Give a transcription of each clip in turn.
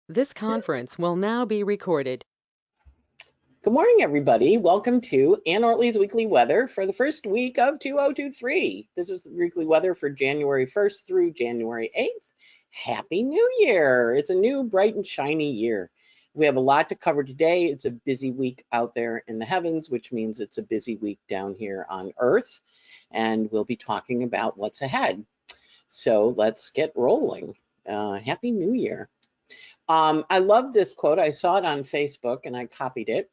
This conference will now be recorded. Good morning, everybody. Welcome to Ann Ortelee's weekly weather for the first week of 2023. This is the weekly weather for January 1st through January 8th. Happy New Year. It's a new, bright and shiny year. We have a lot to cover today. It's a busy week out there in the heavens, which means it's a busy week down here on Earth. And we'll be talking about what's ahead. So let's get rolling. Happy New Year. I love this quote. I saw it on Facebook and I copied it.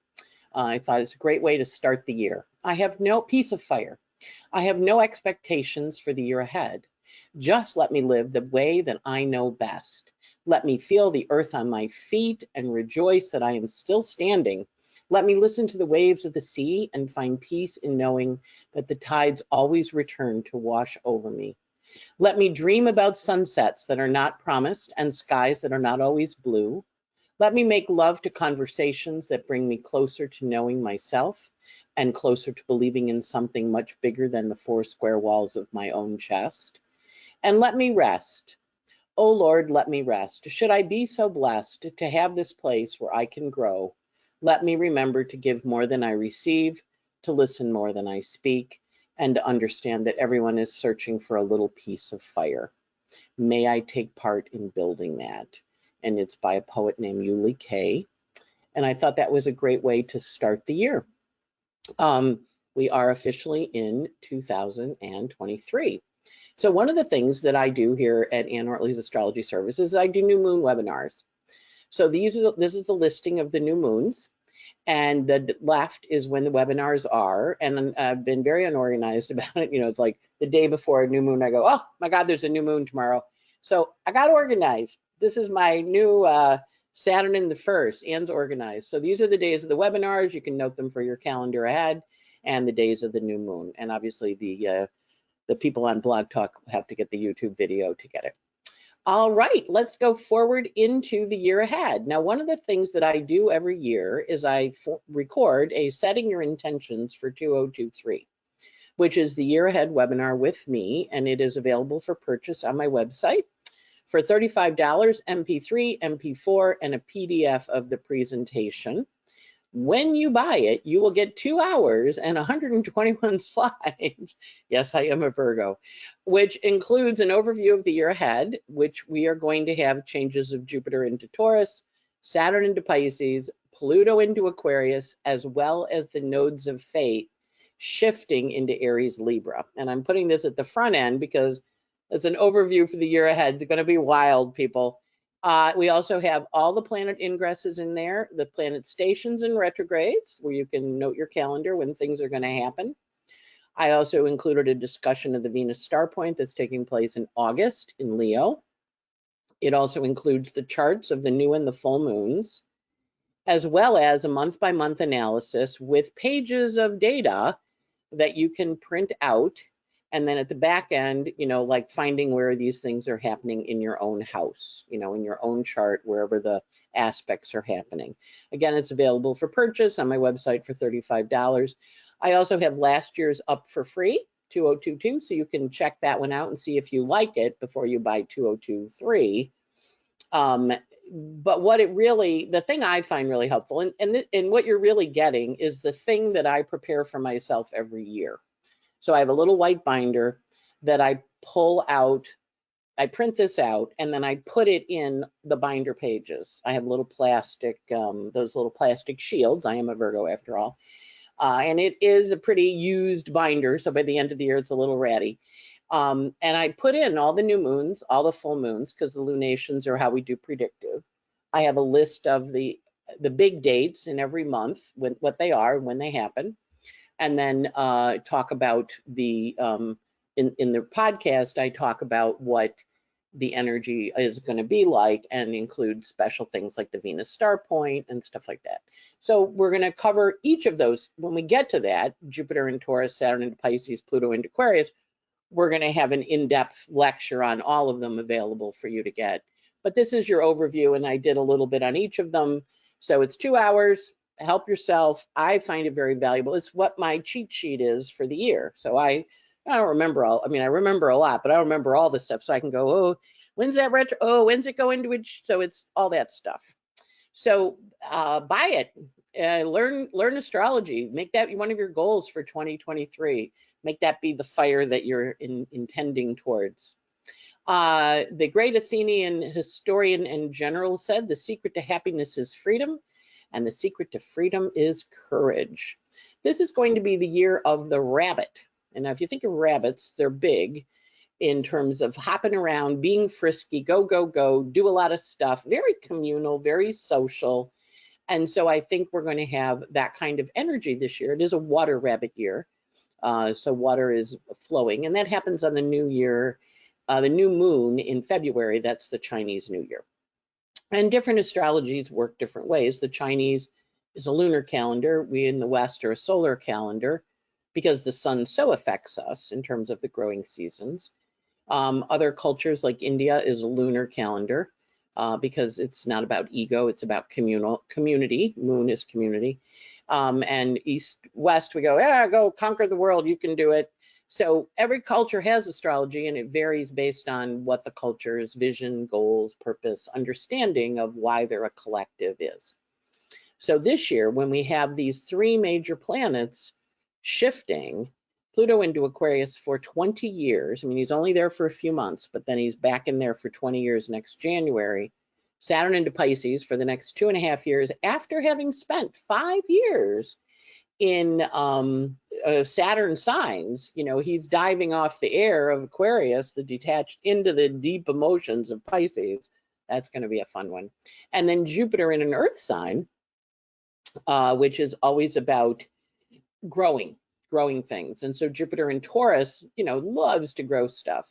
I thought it's a great way to start the year. I have no piece of fire. I have no expectations for the year ahead. Just let me live the way that I know best. Let me feel the earth on my feet and rejoice that I am still standing. Let me listen to the waves of the sea and find peace in knowing that the tides always return to wash over me. Let me dream about sunsets that are not promised and skies that are not always blue. Let me make love to conversations that bring me closer to knowing myself and closer to believing in something much bigger than the four square walls of my own chest. And let me rest. Oh Lord, let me rest. Should I be so blessed to have this place where I can grow, let me remember to give more than I receive, to listen more than I speak, and to understand that everyone is searching for a little piece of fire. May I take part in building that. And it's by a poet named Yuli Kay. And I thought that was a great way to start the year. We are officially in 2023. So one of the things that I do here at Ann Ortelee's Astrology Services is I do new moon webinars. So this is the listing of the new moons. And the left is when the webinars are. And I've been very unorganized about it. You know, it's like the day before a new moon, I go, oh my God, there's a new moon tomorrow. So I got organized. This is my new Saturn in the first. Ann's organized. So these are the days of the webinars. You can note them for your calendar ahead, and the days of the new moon. And obviously the people on Blog Talk have to get the YouTube video to get it. All right, let's go forward into the year ahead. Now, one of the things that I do every year is I record a Setting Your Intentions for 2023, which is the year ahead webinar with me, and it is available for purchase on my website for $35, MP3, MP4, and a PDF of the presentation. When you buy it, you will get 2 hours and 121 slides. Yes, I am a Virgo, which includes an overview of the year ahead, which we are going to have changes of Jupiter into Taurus, Saturn into Pisces, Pluto into Aquarius, as well as the nodes of fate shifting into Aries, Libra. And I'm putting this at the front end because it's an overview for the year ahead. They're going to be wild, people. We also have all the planet ingresses in there, the planet stations and retrogrades, where you can note your calendar when things are going to happen. I also included a discussion of the Venus star point that's taking place in August in Leo. It also includes the charts of the new and the full moons, as well as a month-by-month analysis with pages of data that you can print out. And then at the back end, you know, like finding where these things are happening in your own house, you know, in your own chart, wherever the aspects are happening. Again, it's available for purchase on my website for $35. I also have last year's up for free, 2022, so you can check that one out and see if you like it before you buy 2023. But what it really, the thing I find really helpful, and what you're really getting is the thing that I prepare for myself every year. So I have a little white binder that I pull out, I print this out, and then I put it in the binder pages. I have little plastic, those little plastic shields. I am a Virgo after all. And it is a pretty used binder, so by the end of the year, it's a little ratty. And I put in all the new moons, all the full moons, because the lunations are how we do predictive. I have a list of the big dates in every month, what they are, when they happen. And then talk about the, in the podcast, I talk about what the energy is going to be like and include special things like the Venus star point and stuff like that. So we're going to cover each of those. When we get to that, Jupiter in Taurus, Saturn into Pisces, Pluto into Aquarius, we're going to have an in-depth lecture on all of them available for you to get. But this is your overview, and I did a little bit on each of them. So it's 2 hours. Help yourself. I find it very valuable. It's what my cheat sheet is for the year. So I don't remember all, I mean, I remember a lot, but I don't remember all the stuff. So I can go, oh, When's that retro? Oh, when's it go into it? So it's all that stuff. So buy it. Learn astrology. Make that one of your goals for 2023. Make that be the fire that you're intending towards. The great Athenian historian and general said, the secret to happiness is freedom, and the secret to freedom is courage. This is going to be the year of the rabbit. And now if you think of rabbits, they're big in terms of hopping around, being frisky, go, go, go, do a lot of stuff, very communal, very social. And so I think we're going to have that kind of energy this year. It is a water rabbit year. So water is flowing, and that happens on the new year, the new moon in February. That's the Chinese New Year. And different astrologies work different ways. The Chinese is a lunar calendar. We in the West are a solar calendar because the sun so affects us in terms of the growing seasons. Other cultures like India is a lunar calendar because it's not about ego, it's about community. Moon is community. And East, West, we go, yeah, go conquer the world, you can do it. So every culture has astrology, and it varies based on what the culture's vision, goals, purpose, understanding of why they're a collective is. So this year, when we have these three major planets shifting, Pluto into Aquarius for 20 years, I mean, he's only there for a few months, but then he's back in there for 20 years next January. Saturn into Pisces for the next 2.5 years, after having spent 5 years in Saturn signs. You know, he's diving off the air of Aquarius, the detached, into the deep emotions of Pisces. That's going to be a fun one. And then Jupiter in an Earth sign, which is always about growing things. And so Jupiter in Taurus, you know, loves to grow stuff.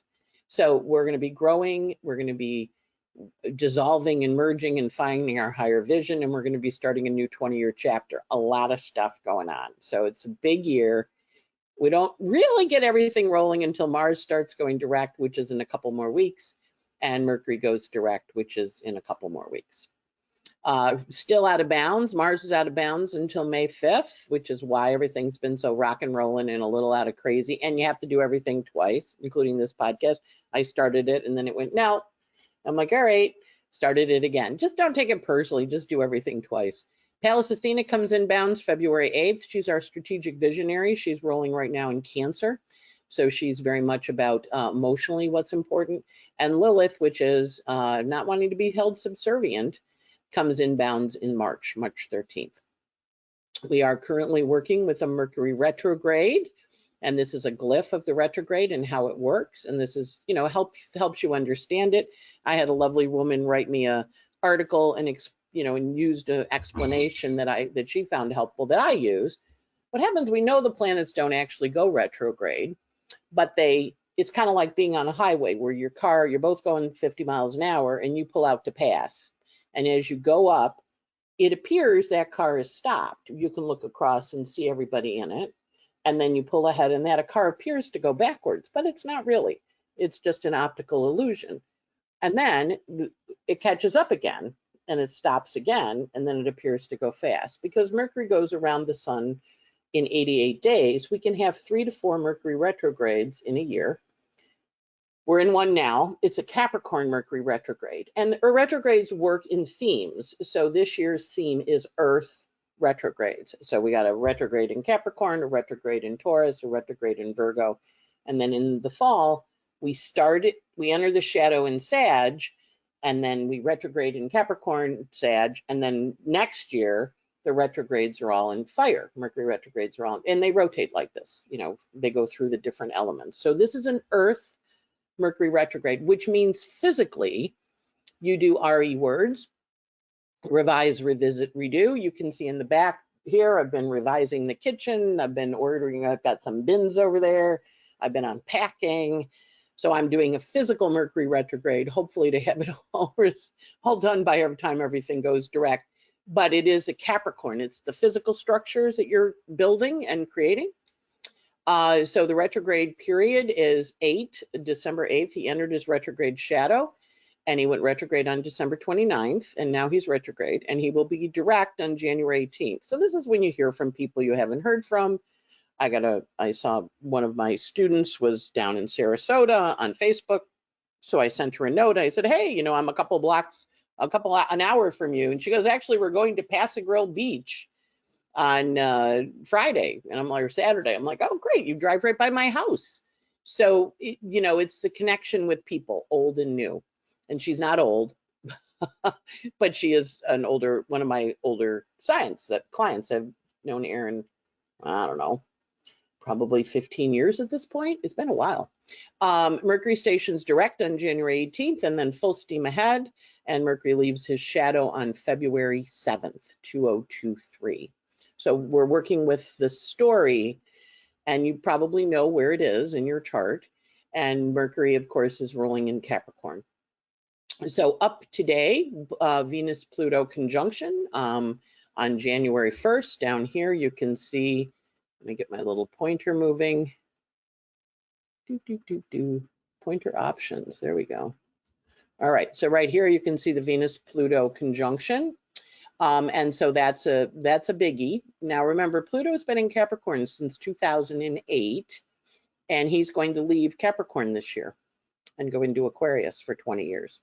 So we're going to be growing, we're going to be dissolving and merging and finding our higher vision, and we're going to be starting a new 20-year chapter. A lot of stuff going on. So it's a big year. We don't really get everything rolling until Mars starts going direct, which is in a couple more weeks, and Mercury goes direct, which is in a couple more weeks. Still out of bounds. Mars is out of bounds until May 5th, which is why everything's been so rock and rolling and a little out of crazy. And you have to do everything twice, including this podcast. I started it and then it went, no. I'm like, all right, started it again. Just don't take it personally. Just do everything twice. Pallas Athena comes in bounds February 8th. She's our strategic visionary. She's rolling right now in Cancer. So she's very much about emotionally what's important. And Lilith, which is not wanting to be held subservient, comes in bounds in March 13th. We are currently working with a Mercury retrograde, and this is a glyph of the retrograde and how it works. And this is, you know, helps you understand it. I had a lovely woman write me a article and and used an explanation that she found helpful that I use. What happens? We know the planets don't actually go retrograde, but it's kind of like being on a highway where you're both going 50 miles an hour and you pull out to pass. And as you go up, it appears that car is stopped. You can look across and see everybody in it. And then you pull ahead and a car appears to go backwards, but it's not really. It's just an optical illusion. And then it catches up again and it stops again, and then it appears to go fast. Because Mercury goes around the sun in 88 days, we can have 3 to 4 Mercury retrogrades in a year. We're in one now. It's a Capricorn Mercury retrograde. And retrogrades work in themes. So this year's theme is Earth retrogrades. So we got a retrograde in Capricorn, a retrograde in Taurus, a retrograde in Virgo. And then in the fall, we enter the shadow in Sag, and then we retrograde in Capricorn, Sag. And then next year, the retrogrades are all in fire. Mercury retrogrades are all, and they rotate like this. You know, they go through the different elements. So this is an Earth Mercury retrograde, which means physically you do RE words, revise, revisit, redo. You can see in the back here, I've been revising the kitchen. I've got some bins over there. I've been unpacking. So I'm doing a physical Mercury retrograde, hopefully to have it all done by every time everything goes direct. But it is a Capricorn. It's the physical structures that you're building and creating. So the retrograde period is December 8th. He entered his retrograde shadow, and he went retrograde on December 29th, and now he's retrograde, and he will be direct on January 18th. So this is when you hear from people you haven't heard from. I saw one of my students was down in Sarasota on Facebook, So I sent her a note. I said, hey, you know, I'm a couple blocks, an hour from you. And she goes, actually, we're going to Paso Grill Beach on Friday. And I'm like, or Saturday. I'm like, oh, great. You drive right by my house. So, you know, it's the connection with people, old and new. And she's not old, but she is one of my older clients. I've known Erin, I don't know, probably 15 years at this point. It's been a while. Mercury stations direct on January 18th and then full steam ahead. And Mercury leaves his shadow on February 7th, 2023. So we're working with the story, and you probably know where it is in your chart. And Mercury, of course, is rolling in Capricorn. So up today, Venus-Pluto conjunction on January 1st. Down here, you can see, let me get my little pointer moving. Pointer options, there we go. All right, so right here, you can see the Venus-Pluto conjunction. And so that's a biggie. Now remember, Pluto's been in Capricorn since 2008, and he's going to leave Capricorn this year and go into Aquarius for 20 years.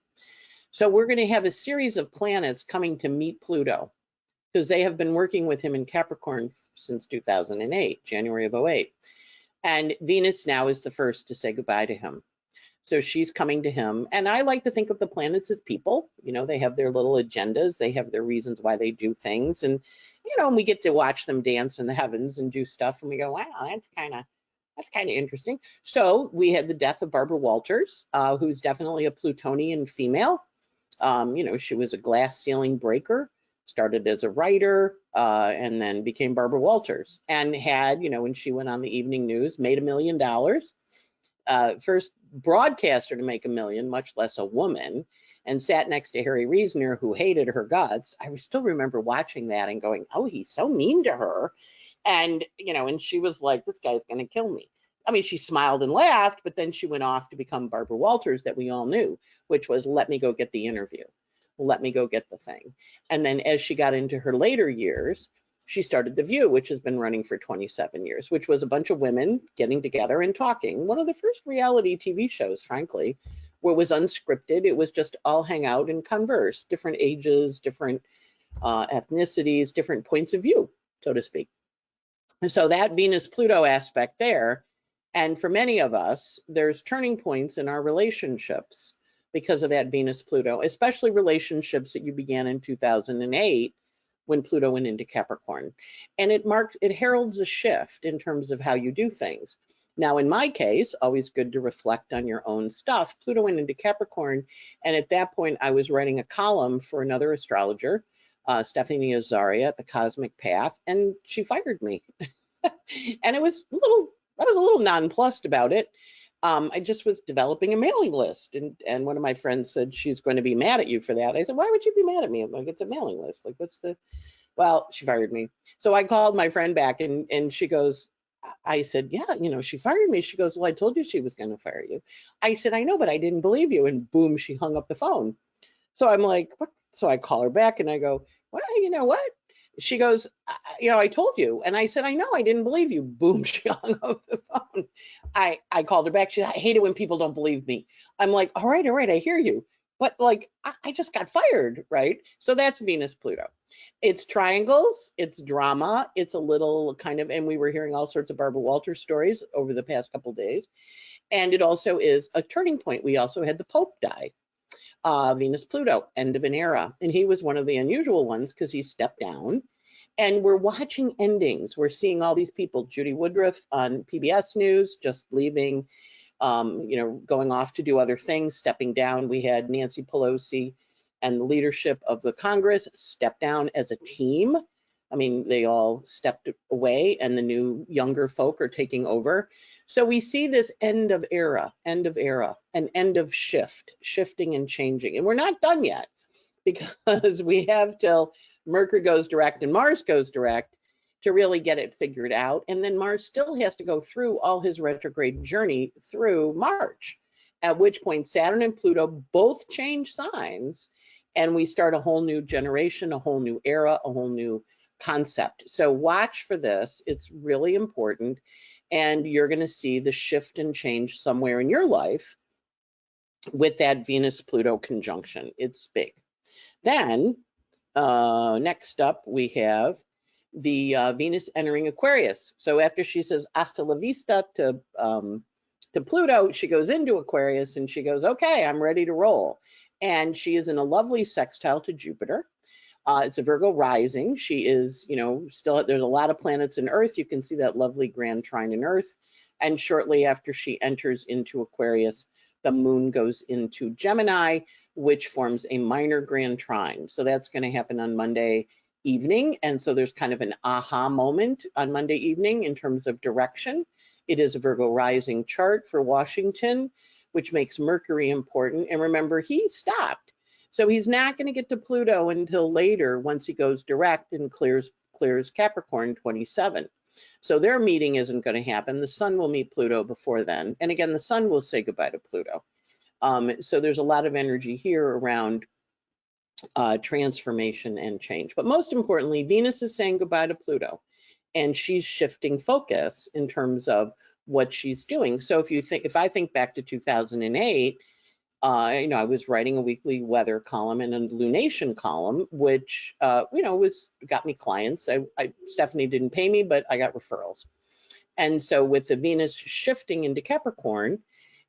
So we're going to have a series of planets coming to meet Pluto because they have been working with him in Capricorn since 2008, January of 08. And Venus now is the first to say goodbye to him. So she's coming to him. And I like to think of the planets as people. You know, they have their little agendas. They have their reasons why they do things. And, you know, and we get to watch them dance in the heavens and do stuff. And we go, wow, that's kind of interesting. So we had the death of Barbara Walters, who's definitely a Plutonian female. You know, she was a glass ceiling breaker, started as a writer, and then became Barbara Walters, and had, you know, when she went on the evening news, made $1 million. First broadcaster to make $1 million, much less a woman, and sat next to Harry Reasoner, who hated her guts. I still remember watching that and going, oh, he's so mean to her. And, you know, and she was like, this guy's going to kill me. I mean, she smiled and laughed, but then she went off to become Barbara Walters that we all knew, which was, let me go get the interview. Let me go get the thing. And then as she got into her later years, she started The View, which has been running for 27 years, which was a bunch of women getting together and talking. One of the first reality TV shows, frankly, where it was unscripted. It was just all hang out and converse, different ages, different ethnicities, different points of view, so to speak. And so that Venus-Pluto aspect there, and for many of us, there's turning points in our relationships because of that Venus-Pluto, especially relationships that you began in 2008 when Pluto went into Capricorn. And it heralds a shift in terms of how you do things. Now, in my case, always good to reflect on your own stuff. Pluto went into Capricorn, and at that point, I was writing a column for another astrologer, Stephanie Azaria at the Cosmic Path, and she fired me. And I was a little nonplussed about it. I just was developing a mailing list, and one of my friends said she's going to be mad at you for that. I said, why would you be mad at me? I'm like, it's a mailing list. Like, well, she fired me. So I called my friend back, and she goes, I said, yeah, you know, she fired me. She goes, well, I told you she was going to fire you. I said, I know, but I didn't believe you. And boom, she hung up the phone. So I'm like, what? So I call her back and I go, well, you know what? She goes, you know, I told you. And I said, I know, I didn't believe you. Boom, she hung up the phone. I called her back. She said, I hate it when people don't believe me. I'm like, all right, I hear you. But like, I just got fired, right? So that's Venus-Pluto. It's triangles, it's drama, it's a little kind of, and we were hearing all sorts of Barbara Walters stories over the past couple of days. And it also is a turning point. We also had the Pope die. Venus-Pluto, end of an era. And he was one of the unusual ones because he stepped down. And we're watching endings. We're seeing all these people, Judy Woodruff on PBS News, just leaving, you know, going off to do other things, stepping down. We had Nancy Pelosi and the leadership of the Congress step down as a team. I mean, they all stepped away and the new younger folk are taking over. So we see this end of era, an end of shifting and changing. And we're not done yet because we have till Mercury goes direct and Mars goes direct to really get it figured out. And then Mars still has to go through all his retrograde journey through March, at which point Saturn and Pluto both change signs and we start a whole new generation, a whole new era, a whole new concept. So watch for this. It's really important. And you're going to see the shift and change somewhere in your life with that Venus-Pluto conjunction. It's big. Then next up, we have the Venus entering Aquarius. So after she says hasta la vista to Pluto, she goes into Aquarius and she goes, okay, I'm ready to roll. And she is in a lovely sextile to Jupiter. It's a Virgo rising. She is, still, there's a lot of planets in Earth. You can see that lovely grand trine in Earth. And shortly after she enters into Aquarius, the moon goes into Gemini, which forms a minor grand trine. So that's going to happen on Monday evening. And so there's kind of an aha moment on Monday evening in terms of direction. It is a Virgo rising chart for Washington, which makes Mercury important. And remember, he stopped. So he's not going to get to Pluto until later once he goes direct and clears Capricorn 27. So their meeting isn't going to happen. The sun will meet Pluto before then. And again, the sun will say goodbye to Pluto. So there's a lot of energy here around transformation and change. But most importantly, Venus is saying goodbye to Pluto, and she's shifting focus in terms of what she's doing. So if I think back to 2008, I was writing a weekly weather column and a lunation column, which got me clients. Stephanie didn't pay me, but I got referrals. And so with the Venus shifting into Capricorn,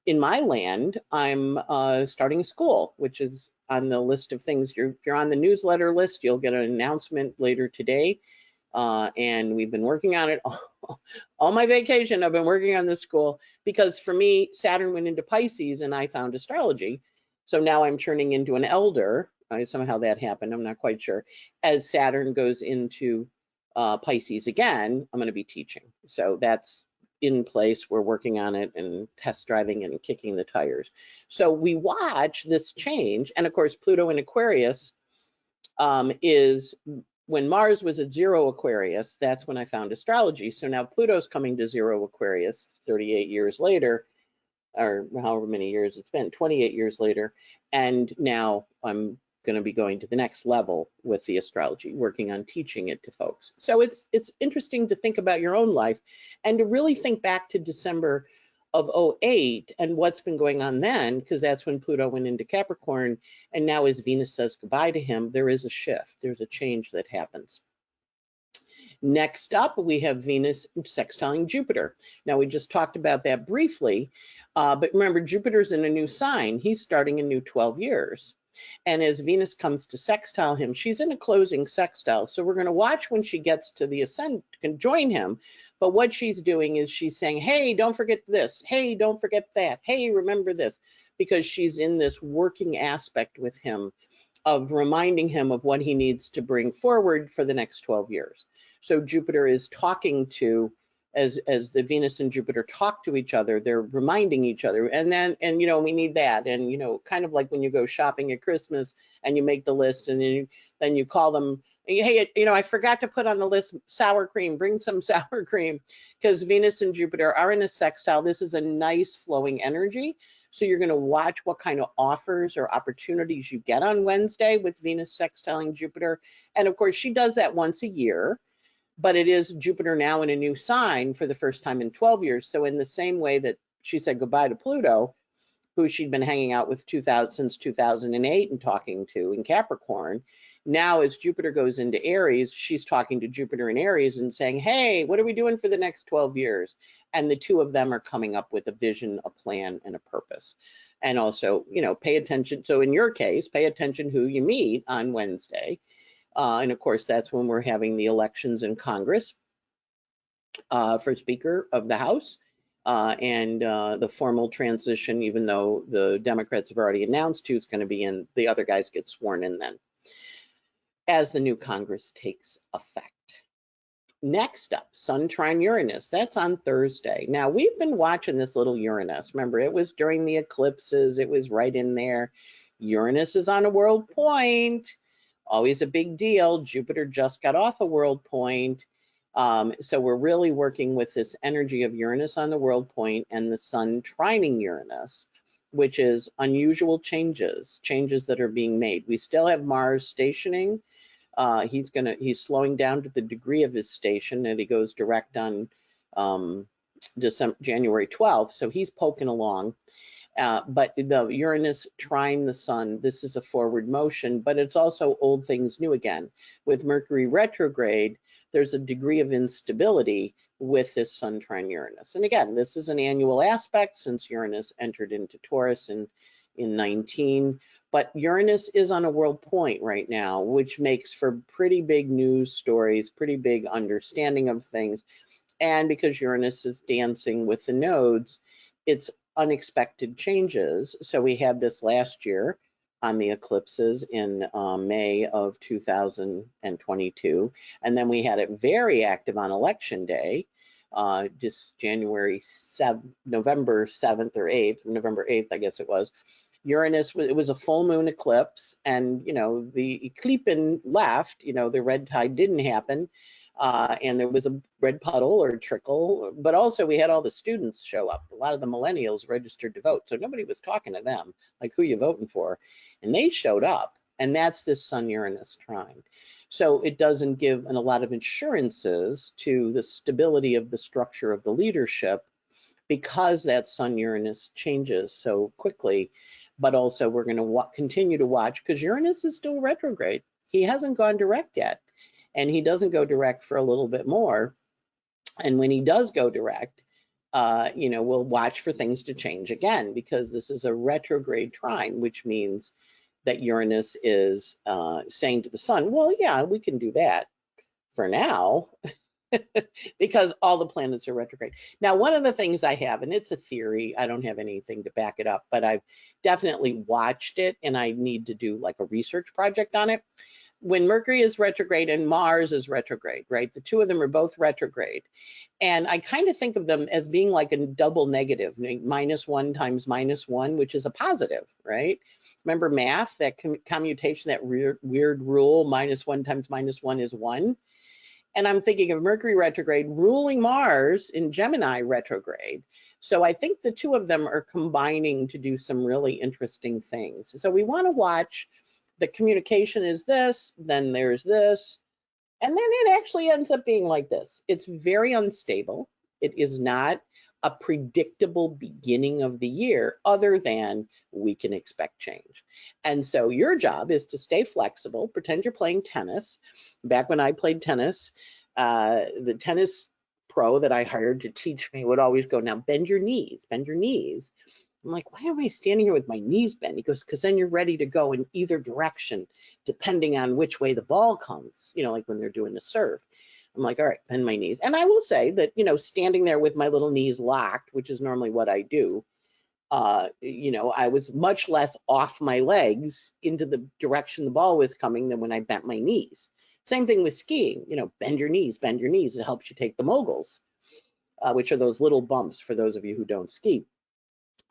in my land, I'm starting a school, which is on the list of things. If you're on the newsletter list, you'll get an announcement later today. And we've been working on it all my vacation. I've been working on this school because for me, Saturn went into Pisces and I found astrology. So now I'm turning into an elder. Somehow that happened. I'm not quite sure. As Saturn goes into Pisces again, I'm going to be teaching. So that's in place. We're working on it and test driving and kicking the tires. So we watch this change. And of course, Pluto in Aquarius is when Mars was at 0 Aquarius, that's when I found astrology. So now Pluto's coming to 0 Aquarius 38 years later, or however many years it's been, 28 years later. And now I'm going to be going to the next level with the astrology, working on teaching it to folks. So it's interesting to think about your own life and to really think back to December of 08 and what's been going on then, because that's when Pluto went into Capricorn. And now as Venus says goodbye to him, there is a shift. There's a change that happens. Next up, we have Venus sextiling Jupiter. Now, we just talked about that briefly, but remember, Jupiter's in a new sign. He's starting a new 12 years. And as Venus comes to sextile him, she's in a closing sextile. So we're going to watch when she gets to the ascent, can join him. But what she's doing is she's saying, hey, don't forget this. Hey, don't forget that. Hey, remember this. Because she's in this working aspect with him of reminding him of what he needs to bring forward for the next 12 years. So Jupiter is talking to, as the Venus and Jupiter talk to each other, they're reminding each other. And we need that. And, kind of like when you go shopping at Christmas and you make the list and then you call them, hey, I forgot to put on the list sour cream, bring some sour cream, because Venus and Jupiter are in a sextile. This is a nice flowing energy. So you're going to watch what kind of offers or opportunities you get on Wednesday with Venus sextiling Jupiter. And of course, she does that once a year. But it is Jupiter now in a new sign for the first time in 12 years. So in the same way that she said goodbye to Pluto, who she'd been hanging out with since 2008 and talking to in Capricorn, now as Jupiter goes into Aries, she's talking to Jupiter in Aries and saying, hey, what are we doing for the next 12 years? And the two of them are coming up with a vision, a plan, and a purpose. And also, pay attention. So in your case, pay attention who you meet on Wednesday. And of course, that's when we're having the elections in Congress for Speaker of the House and the formal transition, even though the Democrats have already announced who's going to be in, the other guys get sworn in then as the new Congress takes effect. Next up, Sun trine Uranus. That's on Thursday. Now, we've been watching this little Uranus. Remember, it was during the eclipses. It was right in there. Uranus is on a world point. Always a big deal. Jupiter just got off a world point. So we're really working with this energy of Uranus on the world point and the sun trining Uranus, which is unusual changes that are being made. We still have Mars stationing. He's slowing down to the degree of his station, and he goes direct on January 12th. So he's poking along. But the Uranus trine the sun, this is a forward motion, but it's also old things new again. With Mercury retrograde, there's a degree of instability with this sun trine Uranus. And again, this is an annual aspect since Uranus entered into Taurus in 19. But Uranus is on a world point right now, which makes for pretty big news stories, pretty big understanding of things. And because Uranus is dancing with the nodes, it's unexpected changes. So we had this last year on the eclipses in May of 2022. And then we had it very active on election day, just November 7th or 8th, November 8th, I guess it was. Uranus, it was a full moon eclipse, and the eclipse left, the red tide didn't happen, and there was a red puddle or trickle, but also we had all the students show up. A lot of the millennials registered to vote, so nobody was talking to them, like who you voting for, and they showed up, and that's this Sun-Uranus trine. So it doesn't give a lot of assurances to the stability of the structure of the leadership because that Sun-Uranus changes so quickly. But also we're going to continue to watch because Uranus is still retrograde. He hasn't gone direct yet, and he doesn't go direct for a little bit more. And when he does go direct, we'll watch for things to change again, because this is a retrograde trine, which means that Uranus is saying to the sun, well, yeah, we can do that for now. Because all the planets are retrograde. Now, one of the things I have, and it's a theory, I don't have anything to back it up, but I've definitely watched it, and I need to do like a research project on it. When Mercury is retrograde and Mars is retrograde, right? The two of them are both retrograde. And I kind of think of them as being like a double negative, -1 times -1, which is a positive, right? Remember math, that commutation, that weird rule, -1 times -1 is 1. And I'm thinking of Mercury retrograde ruling Mars in Gemini retrograde. So I think the two of them are combining to do some really interesting things. So we want to watch the communication is this, then there's this, and then it actually ends up being like this. It's very unstable. It is not a predictable beginning of the year, other than we can expect change. And so your job is to stay flexible, pretend you're playing tennis. Back when I played tennis, the tennis pro that I hired to teach me would always go, now bend your knees, bend your knees. I'm like, why am I standing here with my knees bent? He goes, because then you're ready to go in either direction, depending on which way the ball comes, like when they're doing the serve. I'm like, all right, bend my knees. And I will say that, standing there with my little knees locked, which is normally what I do, I was much less off my legs into the direction the ball was coming than when I bent my knees. Same thing with skiing, bend your knees, bend your knees. It helps you take the moguls, which are those little bumps for those of you who don't ski.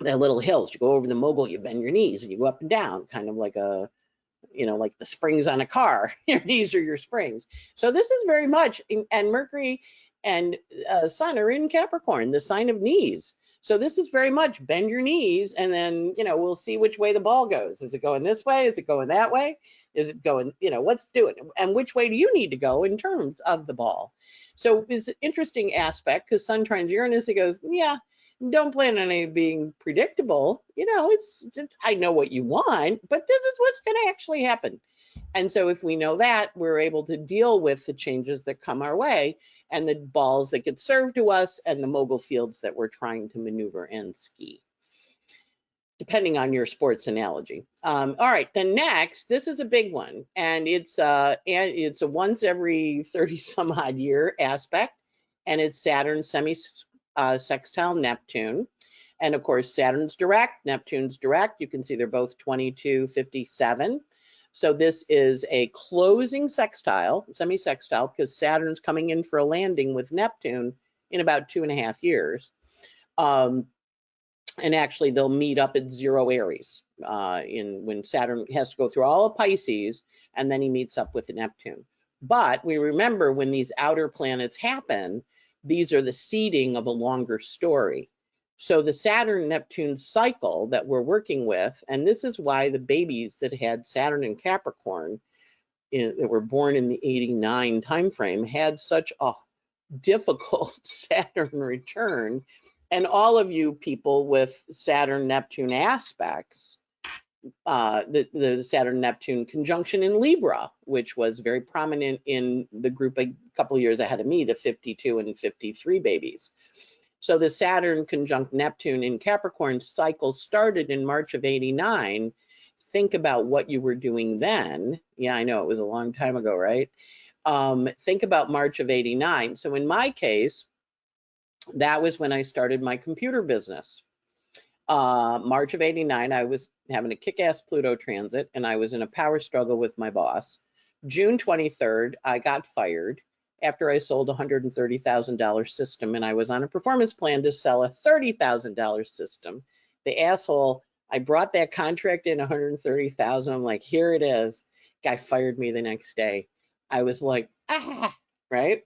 They're little hills. You go over the mogul, you bend your knees, and you go up and down, kind of like like the springs on a car. Your knees are your springs. So this is very much, and Mercury and Sun are in Capricorn, the sign of knees. So this is very much bend your knees, and then, we'll see which way the ball goes. Is it going this way? Is it going that way? Is it going, let's do it. And which way do you need to go in terms of the ball? So it's an interesting aspect, because Sun trines Uranus, it goes, yeah, don't plan on it being predictable. I know what you want, but this is what's going to actually happen. And so if we know that, we're able to deal with the changes that come our way, and the balls that get served to us, and the mogul fields that we're trying to maneuver and ski, depending on your sports analogy. All right, then next, this is a big one, and it's a once every 30 some odd year aspect, and it's Saturn semisextile Neptune. And of course, Saturn's direct, Neptune's direct. You can see they're both 2257. So this is a closing sextile, semisextile, because Saturn's coming in for a landing with Neptune in about 2.5 years. And actually, they'll meet up at 0 Aries when Saturn has to go through all of Pisces, and then he meets up with Neptune. But we remember, when these outer planets happen, these are the seeding of a longer story. So the Saturn-Neptune cycle that we're working with, and this is why the babies that had Saturn in Capricorn, that were born in the 89 timeframe, had such a difficult Saturn return, And all of you people with Saturn Neptune aspects, the Saturn Neptune conjunction in Libra, which was very prominent in the group a couple of years ahead of me, the 52 and 53 babies. So the Saturn conjunct Neptune in Capricorn cycle started in March of '89. Think about what you were doing then. Yeah, I know it was a long time ago, right? Think about March of '89. So in my case, that was when I started my computer business. March of '89, I was having a kick-ass Pluto transit, and I was in a power struggle with my boss. June 23rd, I got fired after I sold a $130,000 system, and I was on a performance plan to sell a $30,000 system. The asshole, I brought that contract in $130,000. I'm like, here it is. Guy fired me the next day. I was like, ah, right?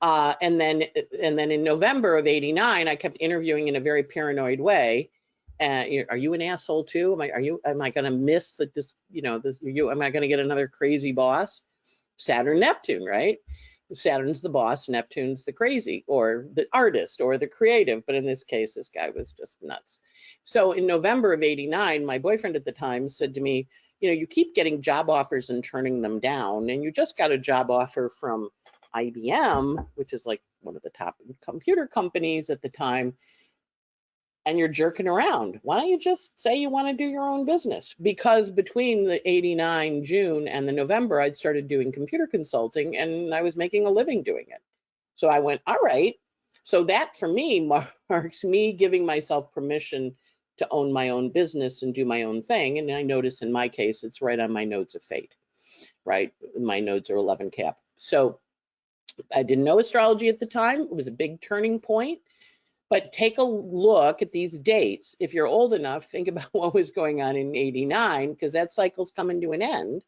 And then in November of '89, I kept interviewing in a very paranoid way. Are you an asshole too? Am I going to miss that this, am I going to get another crazy boss? Saturn, Neptune, right? Saturn's the boss, Neptune's the crazy or the artist or the creative. But in this case, this guy was just nuts. So in November of '89, my boyfriend at the time said to me, you keep getting job offers and turning them down. And you just got a job offer from IBM, which is like one of the top computer companies at the time, and you're jerking around. Why don't you just say you want to do your own business? Because between the '89 June and the November, I'd started doing computer consulting and I was making a living doing it. So I went, all right. So that for me marks me giving myself permission to own my own business and do my own thing. And I notice in my case, it's right on my nodes of fate, right? My nodes are 11 cap. So I didn't know astrology at the time. It was a big turning point. But take a look at these dates. If you're old enough, think about what was going on in '89, because that cycle's coming to an end.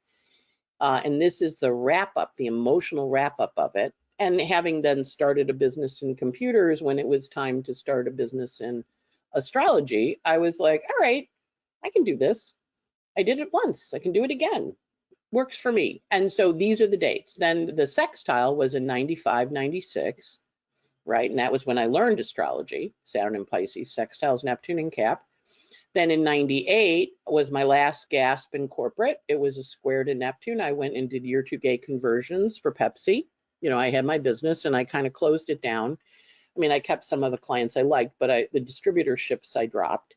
And this is the wrap up, the emotional wrap up of it. And having then started a business in computers when it was time to start a business in astrology, I was like, all right, I can do this. I did it once. I can do it again. Works for me. And so these are the dates. Then the sextile was in '95, '96. Right? And that was when I learned astrology, Saturn in Pisces, sextiles Neptune in Cap. Then in '98 was my last gasp in corporate. It was a square to Neptune. I went and did year 2 gate conversions for Pepsi. I had my business and I kind of closed it down. I mean, I kept some of the clients I liked, but the distributorships I dropped.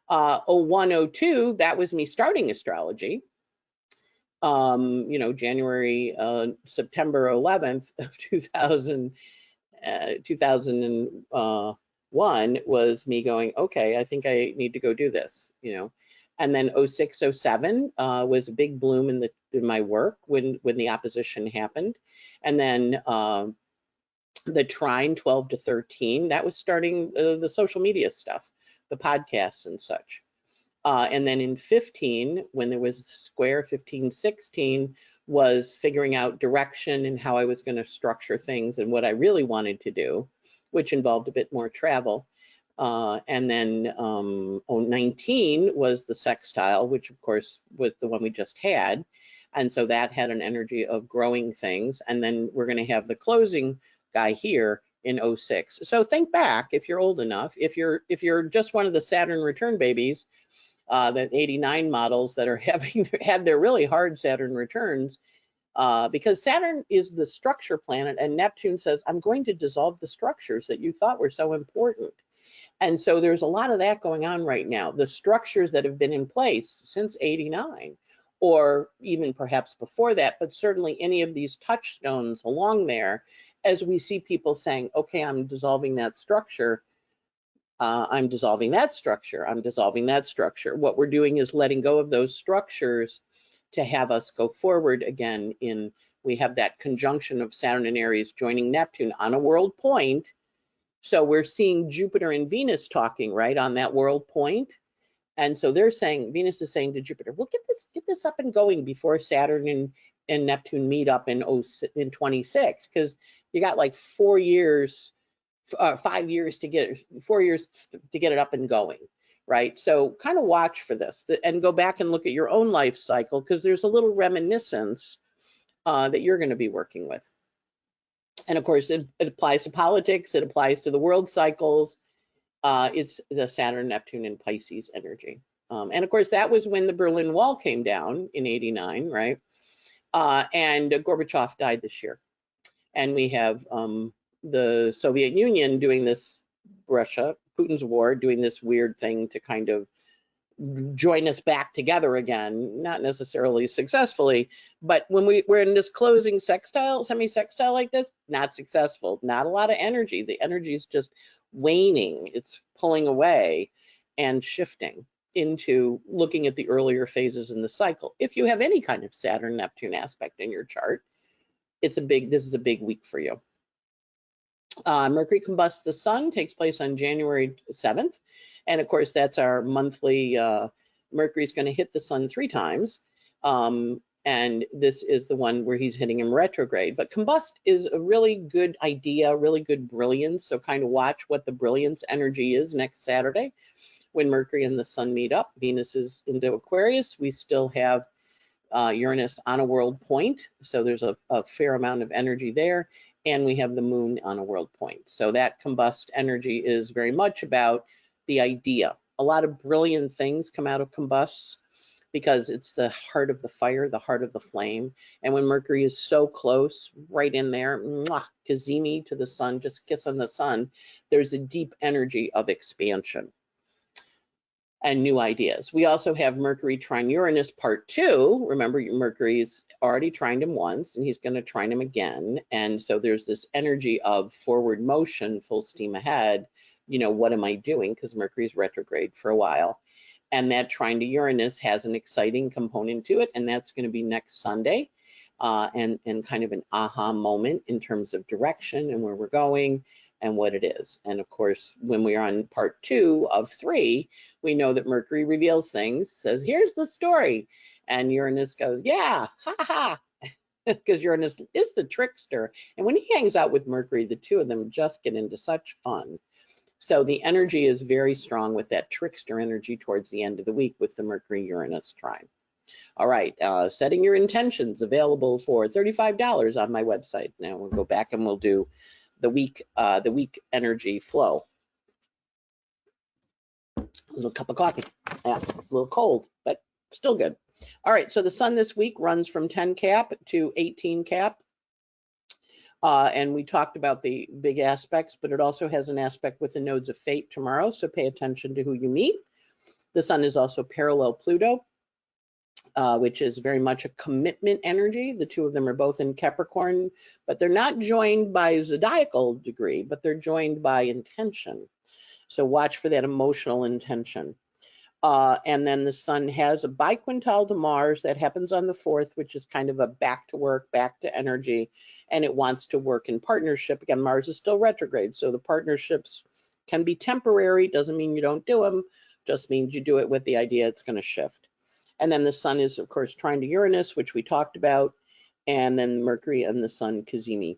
01, 02, that was me starting astrology. September 11th of 2001 was me going, okay, I think I need to go do this, And then 06, 07 was a big bloom in my work when the opposition happened. And then the Trine 12 to 13, that was starting the social media stuff, the podcasts and such. And then in 15, when there was square 15, 16, was figuring out direction and how I was going to structure things and what I really wanted to do, which involved a bit more travel. And then 19 was the sextile, which of course was the one we just had. And so that had an energy of growing things. And then we're going to have the closing guy here in 06. So think back if you're old enough, if you're just one of the Saturn return babies, the '89 models that are had their really hard Saturn returns, because Saturn is the structure planet and Neptune says, I'm going to dissolve the structures that you thought were so important. And so there's a lot of that going on right now. The structures that have been in place since '89, or even perhaps before that, but certainly any of these touchstones along there, as we see people saying, okay, I'm dissolving that structure. I'm dissolving that structure. I'm dissolving that structure. What we're doing is letting go of those structures to have us go forward again. We have that conjunction of Saturn and Aries joining Neptune on a world point. So we're seeing Jupiter and Venus talking, right, on that world point. And so they're saying, Venus is saying to Jupiter, well, get this up and going before Saturn and Neptune meet up in 26, because you got like 4 years. 5 years to get 4 years to get it up and going, right? So kind of watch for this and go back and look at your own life cycle, because there's a little reminiscence that you're going to be working with. And of course, it applies to politics, it applies to the world cycles. It's the Saturn, Neptune, and Pisces energy. And of course, that was when the Berlin Wall came down in '89, right? And Gorbachev died this year. And we have the Soviet Union doing this, Russia, Putin's war, doing this weird thing to kind of join us back together again, not necessarily successfully, but when we're in this closing sextile, semi-sextile like this, not successful, not a lot of energy. The energy is just waning. It's pulling away and shifting into looking at the earlier phases in the cycle. If you have any kind of Saturn Neptune aspect in your chart, this is a big week for you. Mercury combusts the sun, takes place on January 7th. And of course, that's our monthly, Mercury's going to hit the sun 3 times. And this is the one where he's hitting him retrograde. But combust is a really good idea, really good brilliance. So kind of watch what the brilliance energy is next Saturday when Mercury and the sun meet up. Venus is into Aquarius. We still have Uranus on a world point. So there's a fair amount of energy there. And we have the moon on a world point. So that combust energy is very much about the idea. A lot of brilliant things come out of combust because it's the heart of the fire, the heart of the flame. And when Mercury is so close, right in there, mwah, Kazemi to the sun, just kissing the sun, there's a deep energy of expansion and new ideas. We also have Mercury trine Uranus part 2. Remember, Mercury's already trined him once and he's going to trine him again. And so there's this energy of forward motion, full steam ahead. You know, what am I doing? Because Mercury's retrograde for a while. And that trine to Uranus has an exciting component to it. And that's going to be next Sunday. And kind of an aha moment in terms of direction and where we're going and what it is. And of course, when we are on part 2 of 3, we know that Mercury reveals things, says, here's the story. And Uranus goes, yeah, ha ha, because Uranus is the trickster. And when he hangs out with Mercury, the two of them just get into such fun. So the energy is very strong with that trickster energy towards the end of the week with the Mercury-Uranus trine. All right, setting your intentions, available for $35 on my website. Now we'll go back and we'll do the week energy flow. A little cup of coffee. Yeah, a little cold, but still good. All right, so the sun this week runs from 10 cap to 18 cap. And we talked about the big aspects, but it also has an aspect with the nodes of fate tomorrow, so pay attention to who you meet. The sun is also parallel Pluto, which is very much a commitment energy. The two of them are both in Capricorn, but they're not joined by zodiacal degree, but they're joined by intention. So watch for that emotional intention. And then the sun has a biquintile to Mars that happens on the 4th, which is kind of a back to work, back to energy, and it wants to work in partnership. Again, Mars is still retrograde, so the partnerships can be temporary. Doesn't mean you don't do them, just means you do it with the idea it's going to shift. And then the sun is, of course, trine to Uranus, which we talked about, and then Mercury and the sun, Kazemi.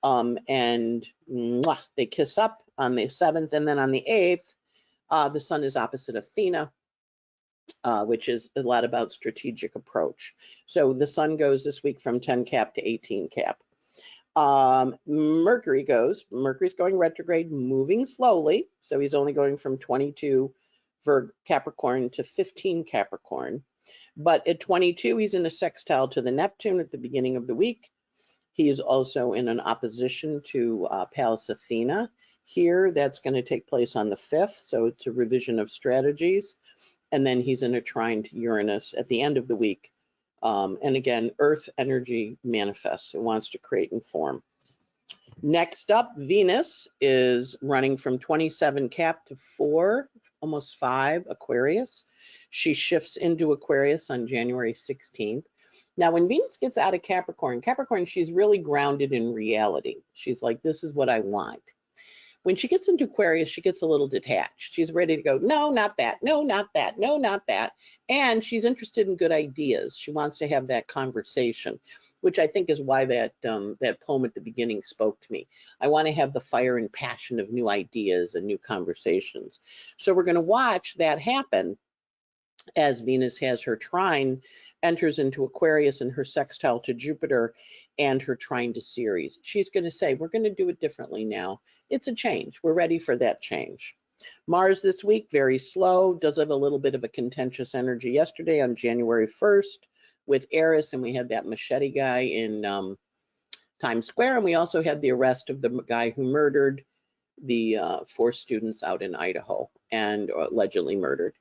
And mwah, they kiss up on the 7th, and then on the 8th, the sun is opposite Athena, which is a lot about strategic approach. So the sun goes this week from 10 cap to 18 cap. Mercury's going retrograde, moving slowly. So he's only going from 22 Capricorn to 15 Capricorn. But at 22, he's in a sextile to the Neptune at the beginning of the week. He is also in an opposition to Pallas Athena here. That's going to take place on the 5th. So it's a revision of strategies. And then he's in a trine to Uranus at the end of the week. And again, Earth energy manifests. It wants to create and form. Next up, Venus is running from 27 cap to 4, almost 5 Aquarius. She shifts into Aquarius on January 16th. Now, when Venus gets out of Capricorn, she's really grounded in reality. She's like, this is what I want. When she gets into Aquarius, she gets a little detached. She's ready to go, no, not that, no, not that, no, not that. And she's interested in good ideas. She wants to have that conversation, which I think is why that poem at the beginning spoke to me. I want to have the fire and passion of new ideas and new conversations. So we're going to watch that happen as Venus has her trine, enters into Aquarius and her sextile to Jupiter and her trine to Ceres. She's going to say, we're going to do it differently now. It's a change. We're ready for that change. Mars this week, very slow, does have a little bit of a contentious energy yesterday on January 1st with Eris, and we had that machete guy in Times Square, and we also had the arrest of the guy who murdered the 4 students out in Idaho and allegedly murdered.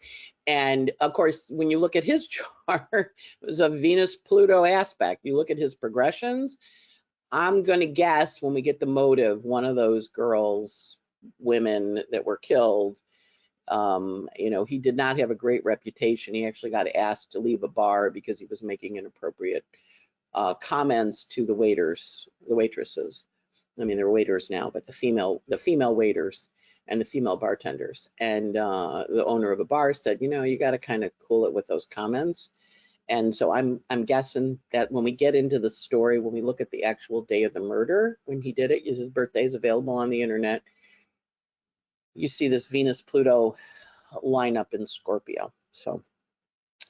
And of course, when you look at his chart, it was a Venus-Pluto aspect. You look at his progressions, I'm going to guess when we get the motive, one of those girls, women that were killed, you know, he did not have a great reputation. He actually got asked to leave a bar because he was making inappropriate comments to the waiters, the waitresses. I mean, they're waiters now, but the female waiters and the female bartenders. And the owner of a bar said, you know, you got to kind of cool it with those comments. And so I'm guessing that when we get into the story, when we look at the actual day of the murder, when he did it, his birthday is available on the internet. You see this Venus-Pluto lineup in Scorpio. So,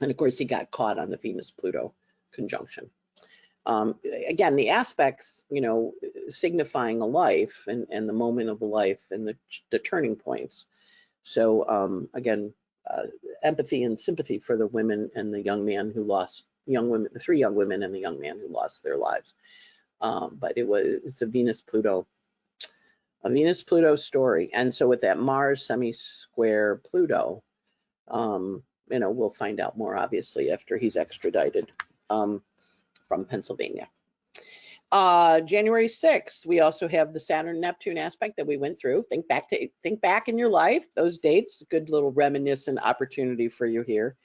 and of course, he got caught on the Venus-Pluto conjunction. Again, the aspects, you know, signifying a life and the moment of the life and the turning points. So again, empathy and sympathy for the women and the young man who lost, the 3 young women and the young man who lost their lives. But it's a Venus-Pluto story. And so with that Mars semi-square Pluto, you know, we'll find out more obviously after he's extradited from Pennsylvania. January 6th, we also have the Saturn Neptune aspect that we went through. Think back in your life, those dates, good little reminiscent opportunity for you here.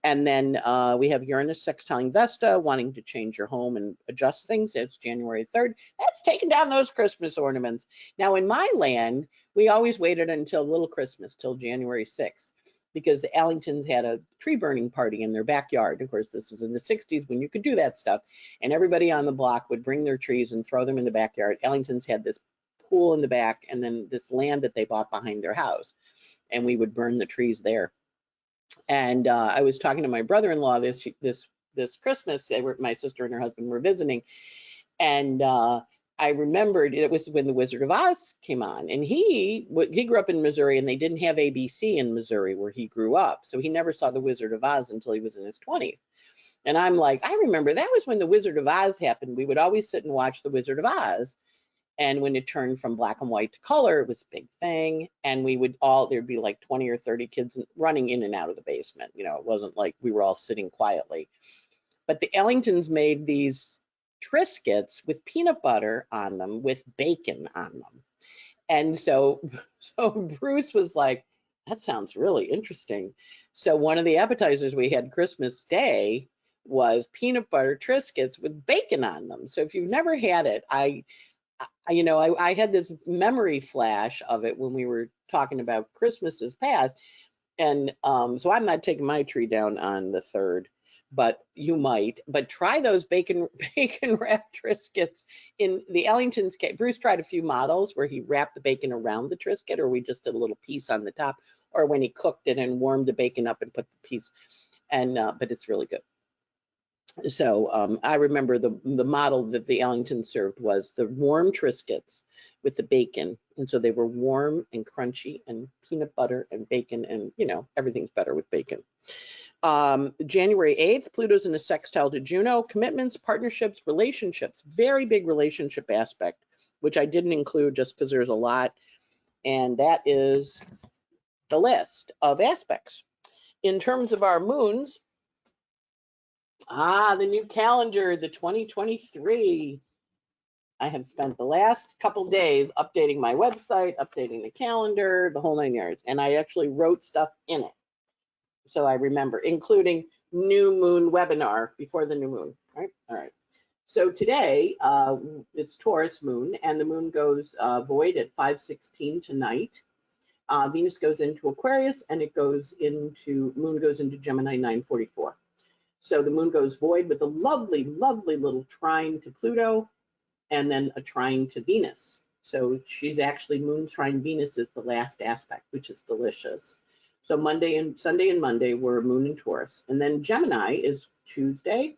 And then we have Uranus sextiling Vesta, wanting to change your home and adjust things. It's January 3rd. That's taking down those Christmas ornaments. Now in my land, we always waited until little Christmas, till January 6th. Because the Allingtons had a tree burning party in their backyard. Of course, this was in the 60s when you could do that stuff. And everybody on the block would bring their trees and throw them in the backyard. Allingtons had this pool in the back and then this land that they bought behind their house. And we would burn the trees there. And I was talking to my brother-in-law this Christmas. My sister and her husband were visiting. And I remembered it was when The Wizard of Oz came on, and he grew up in Missouri, and they didn't have ABC in Missouri where he grew up, so he never saw The Wizard of Oz until he was in his 20s. And I'm like, I remember that was when The Wizard of Oz happened. We would always sit and watch The Wizard of Oz, and when it turned from black and white to color, it was a big thing, and there'd be like 20 or 30 kids running in and out of the basement. You know, it wasn't like we were all sitting quietly. But the Ellingtons made these Triscuits with peanut butter on them with bacon on them. And so Bruce was like, that sounds really interesting. So one of the appetizers we had Christmas Day was peanut butter Triscuits with bacon on them. So if you've never had it, I had this memory flash of it when we were talking about Christmases past. And so I'm not taking my tree down on the 3rd. But you might. But try those bacon wrapped Triscuits. In the Ellingtons case, Bruce tried a few models where he wrapped the bacon around the Triscuit, or we just did a little piece on the top, or when he cooked it and warmed the bacon up and put the piece. And but it's really good. So I remember the model that the Ellingtons served was the warm Triscuits with the bacon, and so they were warm and crunchy and peanut butter and bacon, and you know, everything's better with bacon. January 8th, Pluto's in a sextile to Juno. Commitments, partnerships, relationships, very big relationship aspect, which I didn't include just because there's a lot. And that is the list of aspects. In terms of our moons, the new calendar, the 2023. I have spent the last couple days updating my website, updating the calendar, the whole 9 yards. And I actually wrote stuff in it. So I remember, including new moon webinar before the new moon, right? All right. So today, it's Taurus moon, and the moon goes void at 5:16 tonight. Venus goes into Aquarius, and moon goes into Gemini 9:44. So the moon goes void with a lovely, lovely little trine to Pluto, and then a trine to Venus. So she's actually moon trine Venus is the last aspect, which is delicious. So Sunday and Monday were moon in Taurus. And then Gemini is Tuesday.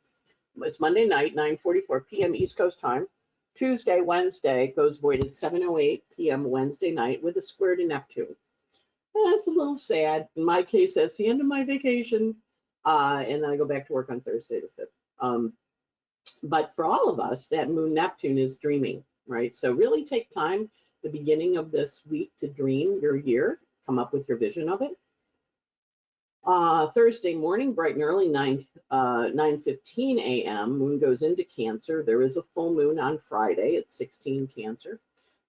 It's Monday night, 9:44 p.m. East Coast time. Tuesday, Wednesday goes void at 7:08 p.m. Wednesday night with a square to Neptune. That's a little sad. In my case, that's the end of my vacation. And then I go back to work on Thursday the 5th. But for all of us, that moon Neptune is dreaming, right? So really take time, the beginning of this week, to dream your year, come up with your vision of it. Thursday morning, bright and early, 9:15 a.m., moon goes into Cancer. There is a full moon on Friday at 16 Cancer.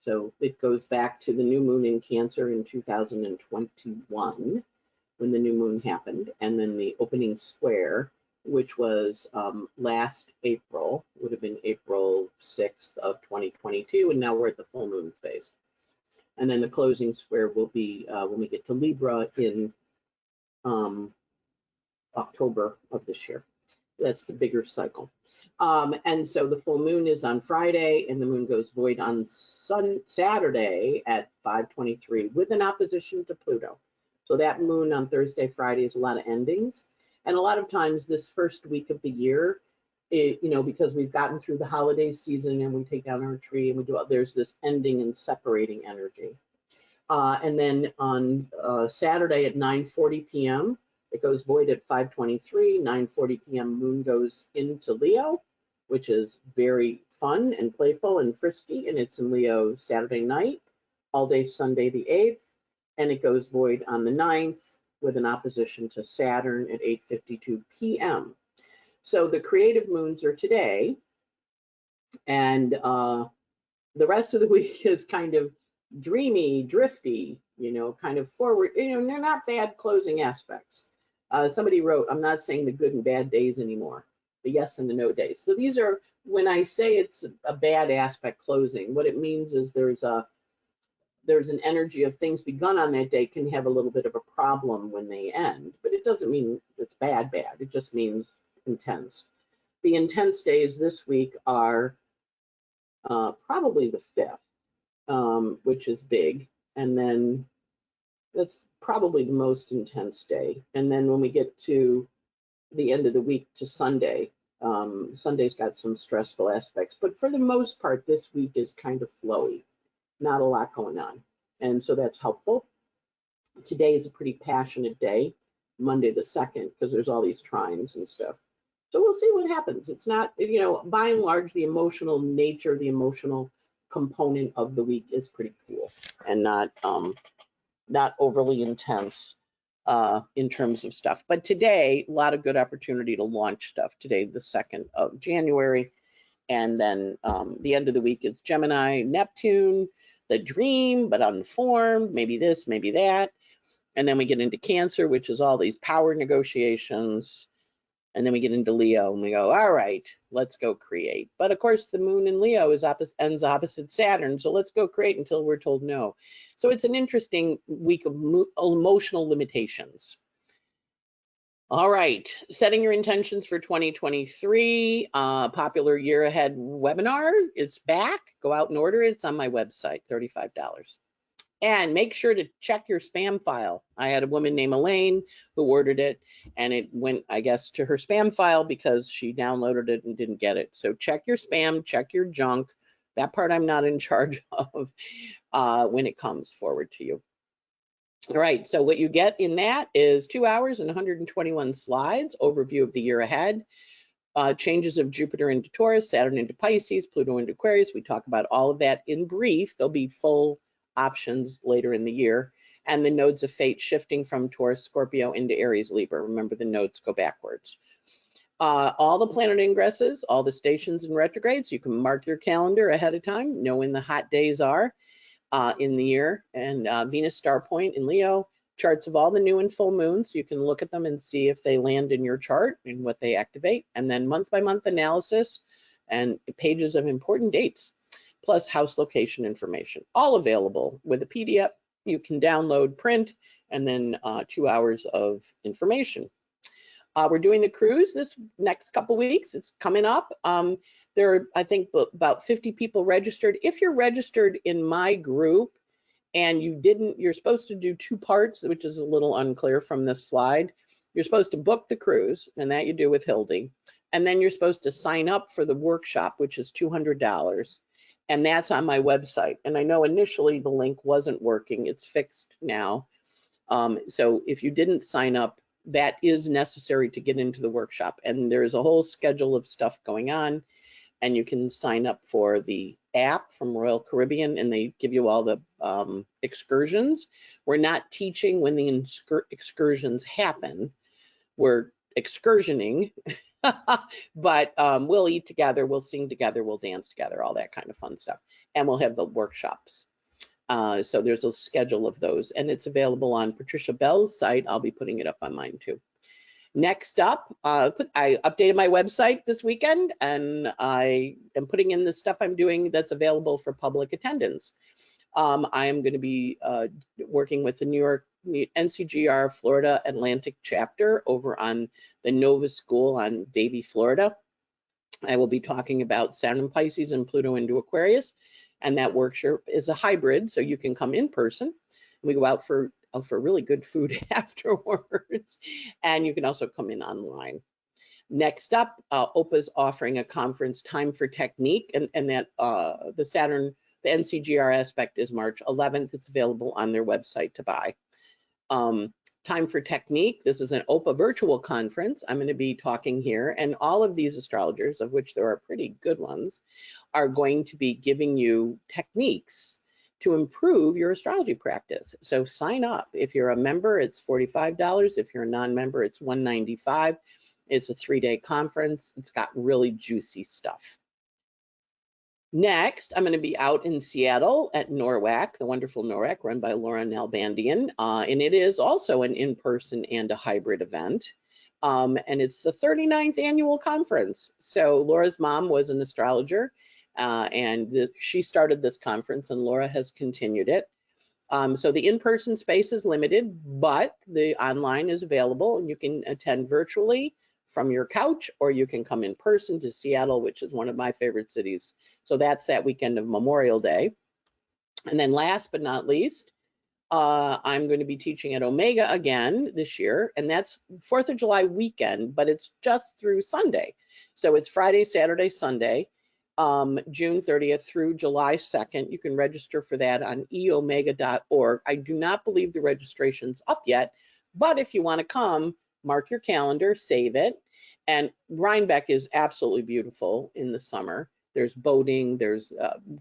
So it goes back to the new moon in Cancer in 2021 when the new moon happened. And then the opening square, which was last April, would have been April 6th of 2022. And now we're at the full moon phase. And then the closing square will be when we get to Libra in October of this year. That's the bigger cycle. And so the full moon is on Friday, and the moon goes void on Saturday at 5:23 with an opposition to Pluto. So that moon on Thursday, Friday is a lot of endings. And a lot of times this first week of the year, because we've gotten through the holiday season and we take down our tree and we do, there's this ending and separating energy. And then on Saturday at 9:40 p.m., it goes void at 5:23, 9:40 p.m. moon goes into Leo, which is very fun and playful and frisky, and it's in Leo Saturday night, all day Sunday the 8th, and it goes void on the 9th with an opposition to Saturn at 8:52 p.m. So the creative moons are today, and the rest of the week is kind of dreamy, drifty, kind of forward, they're not bad closing aspects. Somebody wrote, I'm not saying the good and bad days anymore, the yes and the no days. So these are, when I say it's a bad aspect closing, what it means is there's an energy of things begun on that day can have a little bit of a problem when they end, but it doesn't mean it's bad. It just means intense. The intense days this week are probably the 5th, which is big. And then that's probably the most intense day. And then when we get to the end of the week to Sunday, Sunday's got some stressful aspects, but for the most part, this week is kind of flowy, not a lot going on. And so that's helpful. Today is a pretty passionate day, Monday the 2nd, because there's all these trines and stuff. So we'll see what happens. It's not, by and large, the emotional nature, the emotional component of the week is pretty cool and not overly intense in terms of stuff. But today, a lot of good opportunity to launch stuff. Today, the 2nd of January. And then the end of the week is Gemini, Neptune, the dream, but unformed, maybe this, maybe that. And then we get into Cancer, which is all these power negotiations. And then we get into Leo and we go, all right, let's go create. But of course, the moon in Leo ends opposite Saturn. So let's go create until we're told no. So it's an interesting week of emotional limitations. All right, setting your intentions for 2023, popular year ahead webinar. It's back. Go out and order it. It's on my website, $35. And make sure to check your spam file. I had a woman named Elaine who ordered it, and it went, I guess, to her spam file because she downloaded it and didn't get it. So check your spam, check your junk. That part I'm not in charge of when it comes forward to you. All right, so what you get in that is 2 hours and 121 slides, overview of the year ahead, changes of Jupiter into Taurus, Saturn into Pisces, Pluto into Aquarius. We talk about all of that in brief. There'll be full options later in the year, and the nodes of fate shifting from Taurus, Scorpio into Aries, Libra. Remember, the nodes go backwards. All the planet ingresses, all the stations and retrogrades. You can mark your calendar ahead of time, know when the hot days are in the year, and Venus star point in Leo, charts of all the new and full moons. You can look at them and see if they land in your chart and what they activate, and then month by month analysis and pages of important dates, plus house location information, all available with a PDF. You can download, print, and then 2 hours of information. We're doing the cruise this next couple weeks. It's coming up. There are, I think, about 50 people registered. If you're registered in my group and you're supposed to do 2 parts, which is a little unclear from this slide. You're supposed to book the cruise, and that you do with Hildy. And then you're supposed to sign up for the workshop, which is $200. And that's on my website. And I know initially the link wasn't working. It's fixed now. So if you didn't sign up, that is necessary to get into the workshop. And there's a whole schedule of stuff going on. And you can sign up for the app from Royal Caribbean, and they give you all the excursions. We're not teaching when the excursions happen. We're excursioning, but we'll eat together, we'll sing together, we'll dance together, all that kind of fun stuff. And we'll have the workshops. So there's a schedule of those, and it's available on Patricia Bell's site. I'll be putting it up on mine too. Next up, I updated my website this weekend, and I am putting in the stuff I'm doing that's available for public attendance. I am going to be working with the New York NCGR Florida Atlantic chapter over on the Nova School on Davie, Florida. I will be talking about Saturn, Pisces, and Pluto into Aquarius, and that workshop is a hybrid, so you can come in person. We go out for really good food afterwards, and you can also come in online. Next up, OPA's offering a conference, Time for Technique, and that the Saturn, the NCGR aspect is March 11th. It's available on their website to buy. Time for Technique, this is an OPA virtual conference. I'm going to be talking here, and all of these astrologers, of which there are pretty good ones, are going to be giving you techniques to improve your astrology practice. So sign up. If you're a member, it's $45. If you're a non-member, it's $195. It's a 3-day conference. It's got really juicy stuff. Next, I'm going to be out in Seattle at NORWAC, the wonderful NORWAC run by Laura Nalbandian, and it is also an in-person and a hybrid event. And it's the 39th annual conference. So Laura's mom was an astrologer, and she started this conference, and Laura has continued it. So the in-person space is limited, but the online is available, and you can attend virtually from your couch, or you can come in person to Seattle, which is one of my favorite cities. So that's that weekend of Memorial Day. And then last but not least, I'm going to be teaching at Omega again this year, and that's 4th of July weekend, but it's just through Sunday. So it's Friday, Saturday, Sunday, June 30th through July 2nd. You can register for that on eomega.org. I do not believe the registration's up yet, but if you want to come, mark your calendar, save it. And Rhinebeck is absolutely beautiful in the summer. There's boating, there's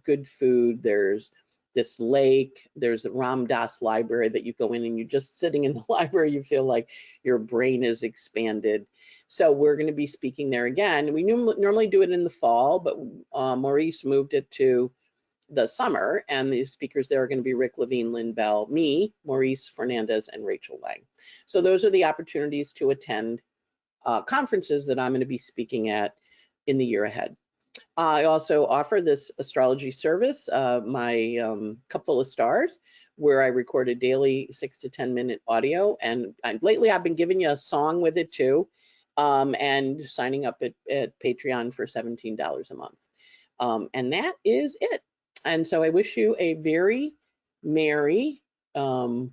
good food, there's this lake, there's a Ram Dass library that you go in, and you're just sitting in the library, you feel like your brain is expanded. So we're going to be speaking there again. We normally do it in the fall, but Maurice moved it to the summer, and the speakers there are going to be Rick Levine, Lynn Bell, me, Maurice Fernandez, and Rachel Lang. So those are the opportunities to attend conferences that I'm going to be speaking at in the year ahead. I also offer this astrology service, my Cupful of Stars, where I record a daily 6 to 10 minute audio, and lately I've been giving you a song with it too, and signing up at Patreon for $17 a month. And that is it. And so I wish you a very merry, very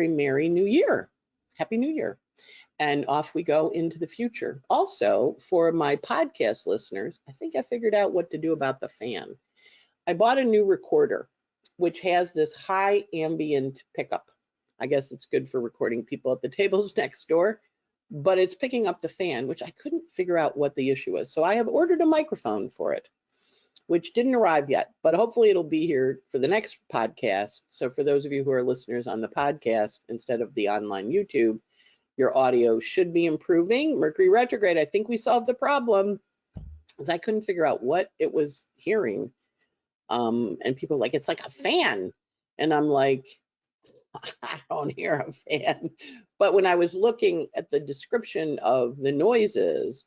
merry new year. Happy New Year. And off we go into the future. Also, for my podcast listeners, I think I figured out what to do about the fan. I bought a new recorder, which has this high ambient pickup. I guess it's good for recording people at the tables next door, but it's picking up the fan, which I couldn't figure out what the issue was. So I have ordered a microphone for it, which didn't arrive yet, but hopefully it'll be here for the next podcast. So for those of you who are listeners on the podcast instead of the online YouTube, your audio should be improving. Mercury Retrograde, I think we solved the problem, because I couldn't figure out what it was hearing. And people are like, it's like a fan. And I'm like, I don't hear a fan. But when I was looking at the description of the noises,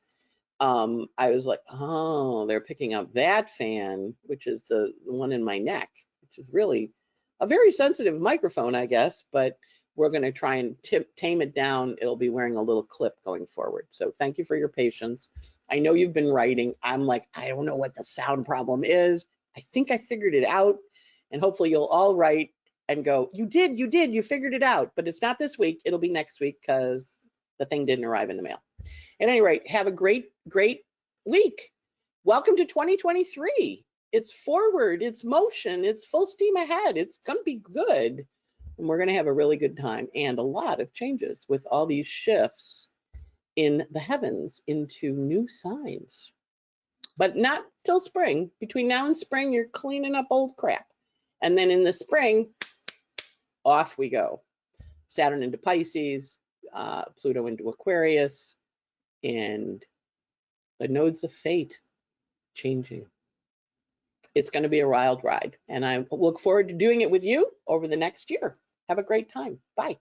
I was like, oh, they're picking up that fan, which is the one in my neck, which is really a very sensitive microphone, I guess, but we're going to try and tame it down. It'll be wearing a little clip going forward. So thank you for your patience. I know you've been writing. I'm like, I don't know what the sound problem is. I think I figured it out. And hopefully you'll all write and go, you did, you figured it out. But it's not this week. It'll be next week because the thing didn't arrive in the mail. At any rate, have a great week. Welcome to 2023. It's forward, it's motion, it's full steam ahead. It's going to be good. And we're going to have a really good time and a lot of changes with all these shifts in the heavens into new signs. But not till spring. Between now and spring, you're cleaning up old crap. And then in the spring, off we go. Saturn into Pisces, Pluto into Aquarius, and the nodes of fate changing. It's going to be a wild ride, and I look forward to doing it with you over the next year. Have a great time. Bye.